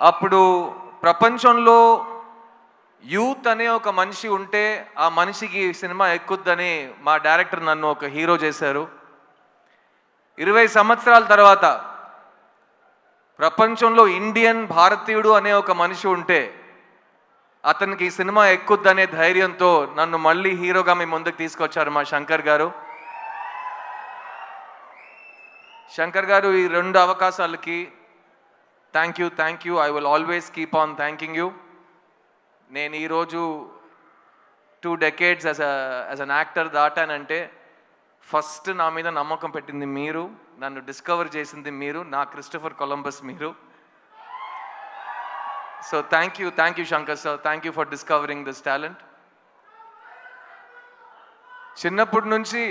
అప్పుడు ప్రపంచంలో యూత్ అనే ఒక మనిషి ఉంటే ఆ మనిషికి సినిమా ఎక్కుద్దని మా డైరెక్టర్ నన్ను ఒక హీరో చేశారు. 20 సంవత్సరాల తర్వాత ప్రపంచంలో ఇండియన్ భారతీయుడు అనే ఒక మనిషి ఉంటే అతనికి ఈ సినిమా ఎక్కుద్దనే ధైర్యంతో నన్ను మళ్ళీ హీరోగా మీ ముందుకు తీసుకొచ్చారు మా శంకర్ గారు. శంకర్ గారు ఈ 2 అవకాశాలకి thank you. I will always keep on thanking you. నేను ఈరోజు 2 decades యాజ్ అన్ యాక్టర్ దాటానంటే ఫస్ట్ నా మీద నమ్మకం పెట్టింది మీరు, నన్ను డిస్కవర్ చేసింది మీరు, నా క్రిస్టఫర్ కొలంబస్ మీరు. So thank you Shankar sir, thank you for discovering this talent. చిన్నప్పటి నుంచి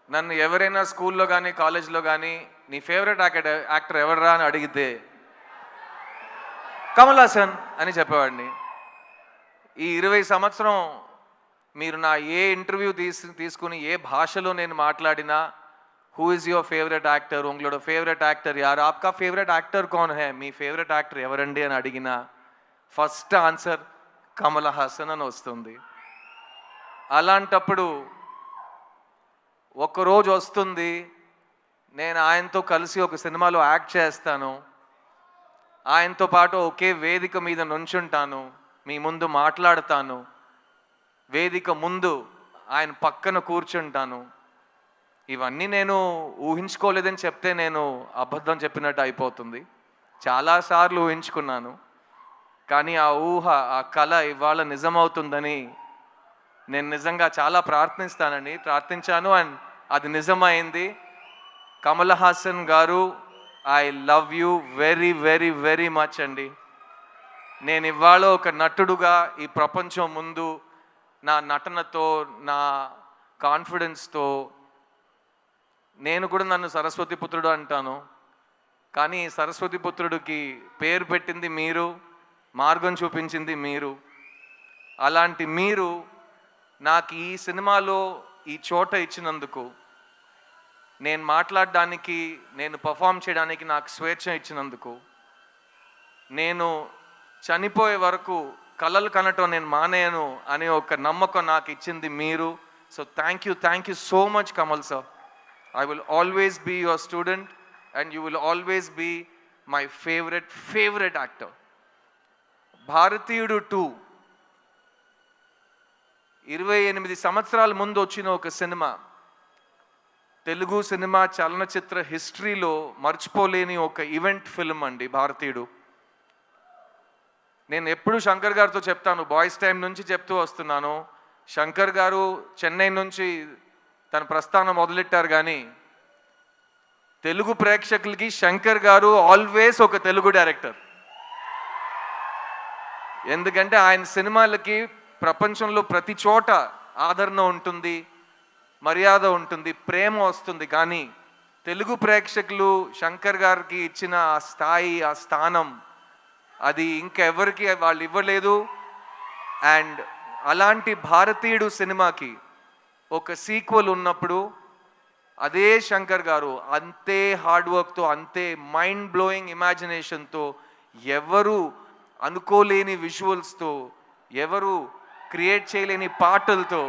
నన్ను ఎవరైనా స్కూల్లో కానీ కాలేజ్లో కానీ నీ ఫేవరెట్ యాక్టర్ ఎవడరా అని అడిగితే కమల్ హాసన్ అని చెప్పేవాడిని. ఈ 20 సంవత్సరం మీరు నా ఏ ఇంటర్వ్యూ తీసుకుని ఏ భాషలో నేను మాట్లాడినా who is your favourite actor, ఉంగళోడ ఫేవరెట్ యాక్టర్ యార్, ఆప్కా ఫేవరెట్ యాక్టర్ కౌన్ హై, మీ ఫేవరెట్ యాక్టర్ ఎవరండి అని అడిగినా ఫస్ట్ ఆన్సర్ కమల్ హాసన్ అని వస్తుంది. అలాంటప్పుడు ఒకరోజు వస్తుంది నేను ఆయనతో కలిసి ఒక సినిమాలో యాక్ట్ చేస్తాను, ఆయనతో పాటు ఒకే వేదిక మీద నుంచుంటాను, మీ ముందు మాట్లాడతాను, వేదిక ముందు ఆయన పక్కన కూర్చుంటాను. ఇవన్నీ నేను ఊహించుకోలేదని చెప్తే నేను అబద్ధం చెప్పినట్టు అయిపోతుంది. చాలాసార్లు ఊహించుకున్నాను, కానీ ఆ ఊహ, ఆ కళ ఇవాళ నిజమవుతుందని నేను నిజంగా చాలా ప్రార్థించాను అండ్ అది నిజమైంది. కమల్ హాసన్ గారు, I love you very very very much అండి. నేను ఇవాళ ఒక నటుడుగా ఈ ప్రపంచం ముందు నా నటనతో, నా కాన్ఫిడెన్స్తో, నేను కూడా నన్ను సరస్వతి పుత్రుడు అంటాను, కానీ సరస్వతి పుత్రుడికి పేరు పెట్టింది మీరు, మార్గం చూపించింది మీరు. అలాంటి మీరు నాకు ఈ సినిమాలో ఈ చోట ఇచ్చినందుకు, నేను మాట్లాడడానికి, నేను పర్ఫామ్ చేయడానికి నాకు స్వేచ్ఛ ఇచ్చినందుకు, నేను చనిపోయే వరకు కలలు కనటం నేను మానేయను అనే ఒక నమ్మకం నాకు ఇచ్చింది మీరు. So thank you so much Kamal sir. I will always be your student and you will always be my favourite actor. Bharateeyudu 2 28 సంవత్సరాల ముందు వచ్చిన ఒక సినిమా, తెలుగు సినిమా చలనచిత్ర హిస్టరీలో మర్చిపోలేని ఒక ఈవెంట్ ఫిల్మ్ అండి భారతీయుడు. నేను ఎప్పుడు శంకర్ గారితో చెప్తాను, బాయ్స్ టైం నుంచి చెప్తూ వస్తున్నాను, శంకర్ గారు చెన్నై నుంచి తన ప్రస్థానం మొదలెట్టారు, కానీ తెలుగు ప్రేక్షకులకి శంకర్ గారు ఆల్వేస్ ఒక తెలుగు డైరెక్టర్. ఎందుకంటే ఆయన సినిమాలకి ప్రపంచంలో ప్రతి చోట ఆదరణ ఉంటుంది, మర్యాద ఉంటుంది, ప్రేమ వస్తుంది, కానీ తెలుగు ప్రేక్షకులు శంకర్ గారికి ఇచ్చిన ఆ స్థాయి, ఆ స్థానం అది ఇంకెవరికి వాళ్ళు ఇవ్వలేదు. అండ్ అలాంటి భారతీయుడు సినిమాకి ఒక సీక్వెల్ ఉన్నప్పుడు అదే శంకర్ గారు అంతే హార్డ్ వర్క్తో, అంతే మైండ్ బ్లోయింగ్ ఇమాజినేషన్తో, ఎవరు అనుకోలేని విజువల్స్తో, ఎవరు క్రియేట్ చేయలేని పాటలతో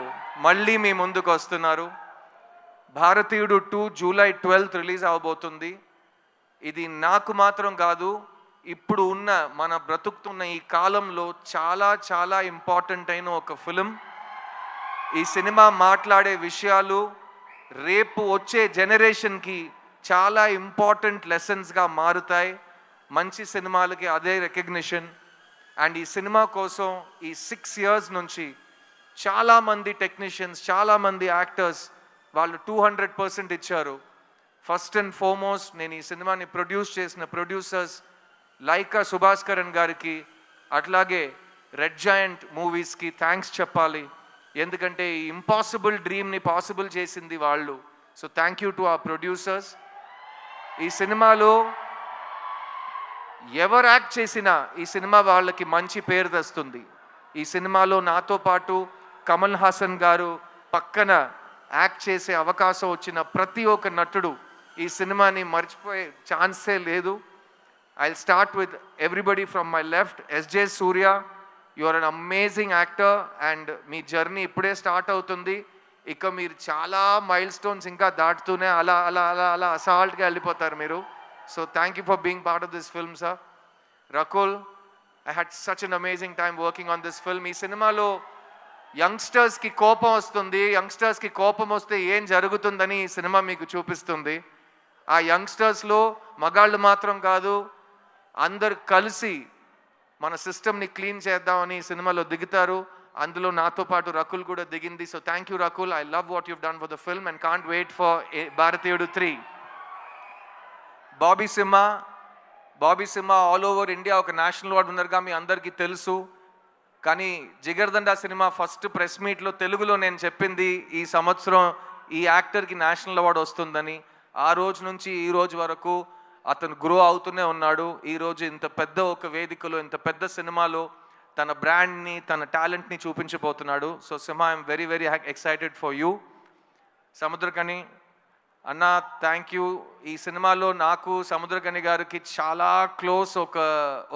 మళ్ళీ మీ ముందుకు వస్తున్నారు. భారతీయుడు 2 జూలై 12 రిలీజ్ అవబోతుంది. ఇది నాకు మాత్రం కాదు, ఇప్పుడు ఉన్న మన బ్రతుకుతున్న ఈ కాలంలో చాలా చాలా ఇంపార్టెంట్ అయిన ఒక ఫిలిం. ఈ సినిమా మాట్లాడే విషయాలు రేపు వచ్చే జనరేషన్కి చాలా ఇంపార్టెంట్ లెసన్స్గా మారుతాయి. మంచి సినిమాలకి అదే రికగ్నిషన్. అండ్ ఈ సినిమా కోసం ఈ 6 years నుంచి చాలామంది టెక్నీషియన్స్, చాలామంది యాక్టర్స్ వాళ్ళు 200% ఇచ్చారు. ఫస్ట్ అండ్ ఫార్మోస్ట్ నేను ఈ సినిమాని ప్రొడ్యూస్ చేసిన ప్రొడ్యూసర్స్ లైకా సుభాస్కరన్ గారికి, అట్లాగే రెడ్ జాయింట్ మూవీస్కి థ్యాంక్స్ చెప్పాలి. ఎందుకంటే ఈ ఇంపాసిబుల్ డ్రీమ్ని పాసిబుల్ చేసింది వాళ్ళు. సో థ్యాంక్ యూ టు ఆ ప్రొడ్యూసర్స్. ఈ సినిమాలో ఎవరు యాక్ట్ చేసినా ఈ సినిమా వాళ్ళకి మంచి పేరు తెస్తుంది. ఈ సినిమాలో నాతో పాటు కమల్ హాసన్ గారు పక్కన యాక్ట్ చేసే అవకాశం వచ్చిన ప్రతి ఒక్క నటుడు ఈ సినిమాని మర్చిపోయే ఛాన్సే లేదు. I'll start with everybody from my left. SJ Surya, you are an amazing actor and me journey ఇప్పుడే స్టార్ట్ అవుతుంది. ఇక మీరు చాలా మైల్ స్టోన్స్ ఇంకా దాటుతూనే అలా అలా అలా అలా అసాల్ట్గా వెళ్ళిపోతారు మీరు. So thank you for being part of this film sir. Rakul, I had such an amazing time working on this film. ఈ సినిమాలో యంగ్స్టర్స్కి కోపం వస్తుంది, యంగ్స్టర్స్కి కోపం వస్తే ఏం జరుగుతుందని ఈ సినిమా మీకు చూపిస్తుంది. ఆ యంగ్స్టర్స్లో మగాళ్ళు మాత్రం కాదు, అందరు కలిసి మన సిస్టమ్ని క్లీన్ చేద్దామని ఈ సినిమాలో దిగుతారు. అందులో నాతో పాటు రకుల్ కూడా దిగింది. So thank you Rakul, I love what you've done for the film and can't wait for Bharateeyudu 3. Bobby Simha all over India ఒక నేషనల్ అవార్డు విన్నర్గా మీ అందరికీ తెలుసు. కానీ జిగర్దండా సినిమా ఫస్ట్ ప్రెస్ మీట్లో తెలుగులో నేను చెప్పింది ఈ సంవత్సరం ఈ యాక్టర్కి నేషనల్ అవార్డు వస్తుందని. ఆ రోజు నుంచి ఈ రోజు వరకు అతను గ్రో అవుతూనే ఉన్నాడు. ఈరోజు ఇంత పెద్ద ఒక వేదికలో, ఇంత పెద్ద సినిమాలో తన బ్రాండ్ని, తన టాలెంట్ని చూపించబోతున్నాడు. So Simha, I'm very very excited for you. Samuthirakani అన్న, థ్యాంక్ యూ. ఈ సినిమాలో నాకు సముద్రకని గారికి చాలా క్లోజ్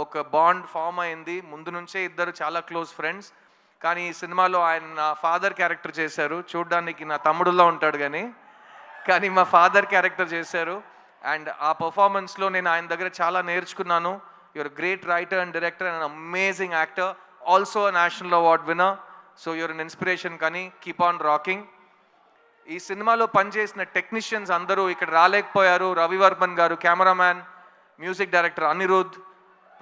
ఒక బాండ్ ఫామ్ అయింది. ముందు నుంచే ఇద్దరు చాలా క్లోజ్ ఫ్రెండ్స్. కానీ ఈ సినిమాలో ఆయన నా ఫాదర్ క్యారెక్టర్ చేశారు. చూడ్డానికి నా తమ్ముడులా ఉంటాడు కానీ మా ఫాదర్ క్యారెక్టర్ చేశారు. అండ్ ఆ పర్ఫార్మెన్స్లో నేను ఆయన దగ్గర చాలా నేర్చుకున్నాను. You're great writer and director and amazing actor, also national award winner. So you're an inspiration. కానీ కీప్ ఆన్ రాకింగ్. ఈ సినిమాలో పనిచేసిన టెక్నీషియన్స్ అందరూ ఇక్కడ రాలేకపోయారు. రవివర్మన్ గారు cameraman, music director Anirudh,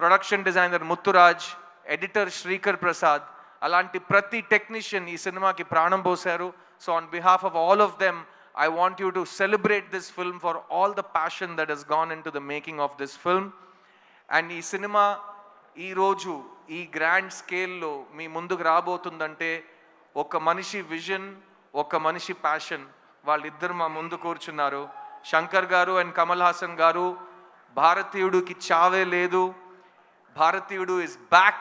production designer Muthuraj, editor Sreekar Prasad, అలాంటి ప్రతి టెక్నీషియన్ ఈ సినిమాకి ప్రాణం పోశారు. So on behalf of all of them, I want you to celebrate this film for all the passion that has gone into the making of this film. And ee cinema ee roju ee grand scale lo mee munduku raabotundante oka manishi vision, oka manishi passion valliddaru ma mundu కూర్చున్నారు. శంకర్ గారు and Kamal Haasan గారు, భారతీయుడికి చావే లేదు, భారతీయుడు is back,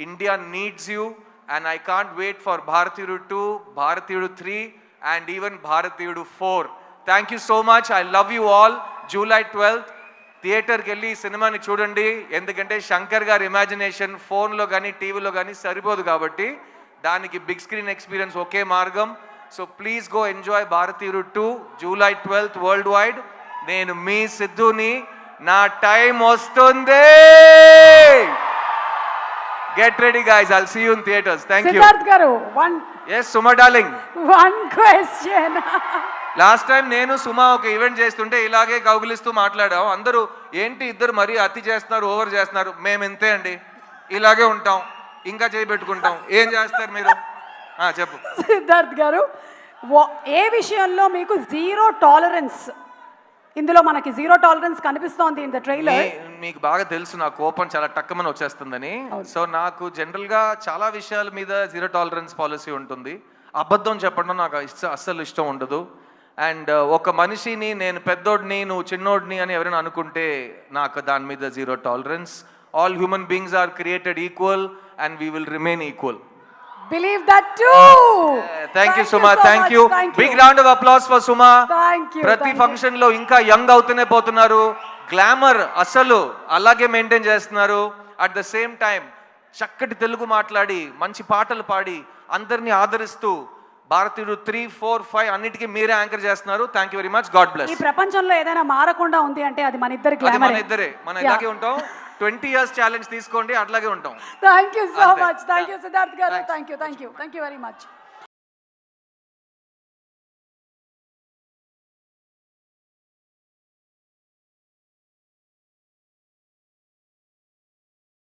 India needs you and I can't wait for భారతీయుడు 2, భారతీయుడు 3 and even భారతీయుడు 4. Thank you so much. I love you all. July 12th థియేటర్కి వెళ్ళి ఈ సినిమాని చూడండి. ఎందుకంటే శంకర్ గారి ఇమాజినేషన్ ఫోన్లో కానీ టీవీలో కానీ సరిపోదు కాబట్టి దానికి బిగ్ స్క్రీన్ ఎక్స్పీరియన్స్ ఒకే మార్గం. సో ప్లీజ్ గో ఎంజాయ్ భారతీయుడు 2, July 12th వరల్డ్ వైడ్. నేను మీ సిద్ధుని, నా టైం వస్తుంది. Get ready guys, I'll see you in theaters. Thank you. Siddharth garu, Yes, Suma darling. one question. Last time నేను సుమా ఒక event చేస్తుంటే ఇలాగే కౌగిలిస్తూ మాట్లాడాం. అందరూ ఏంటి ఇద్దరు మరీ అతి చేస్తున్నారు, ఓవర్ చేస్తున్నారు. మేము ఇంతే అండి, ఇలాగే ఉంటాం, ఇంకా చేయి పెట్టుకుంటాం. ఏం చేస్తారు మీరు? చెప్పు సిద్ధార్థ్ గారు, ఏ విషయంలో మీకు జీరో టాలరెన్స్? ఇందులో మనకి జీరో టాలరెన్స్ కనిపిస్తోంది ఇన్ ద ట్రైలర్. మీకు బాగా తెలుసు నా కోపం చాలా టక్కమని వచ్చేస్తుందని. సో నాకు జనరల్గా చాలా విషయాల మీద జీరో టాలరెన్స్ పాలసీ ఉంటుంది. అబద్ధం చెప్పడం నాకు అస్సలు ఇష్టం ఉండదు. అండ్ ఒక మనిషిని నేను పెద్దోడిని, నువ్వు చిన్నోడిని అని ఎవరైనా అనుకుంటే నాకు దాని మీద zero tolerance. All human beings are created equal and we will remain equal. Believe that too. Thank you Suma, thank you. Big round of applause for Suma. Thank you. ప్రతి ఫంక్షన్ లో ఇంకా యంగ్ అవుతూనే పోతున్నారు. Glamour అసలు అలాగే maintain చేస్తున్నారు. At the same time చక్కటి తెలుగు మాట్లాడి మంచి పాటలు పాడి అందరినీ ఆదరిస్తూ భారతీయుడు 3, 4, 5 అన్నిటికీ మీరే యాంకర్ చేస్తున్నారు. Thank you very much. God bless. ఈ ప్రపంచంలో ఏదైనా మారకుండా ఉంది అంటే అది మన ఇద్దరి గ్లామర్. మన ఇద్దరే, మనం ఇలాగే ఉంటాం. 20 years ఛాలెంజ్ తీసుకోండి, అట్లాగే ఉంటాం. Thank you so much. Thank you Siddharth గారు. Thank you very much.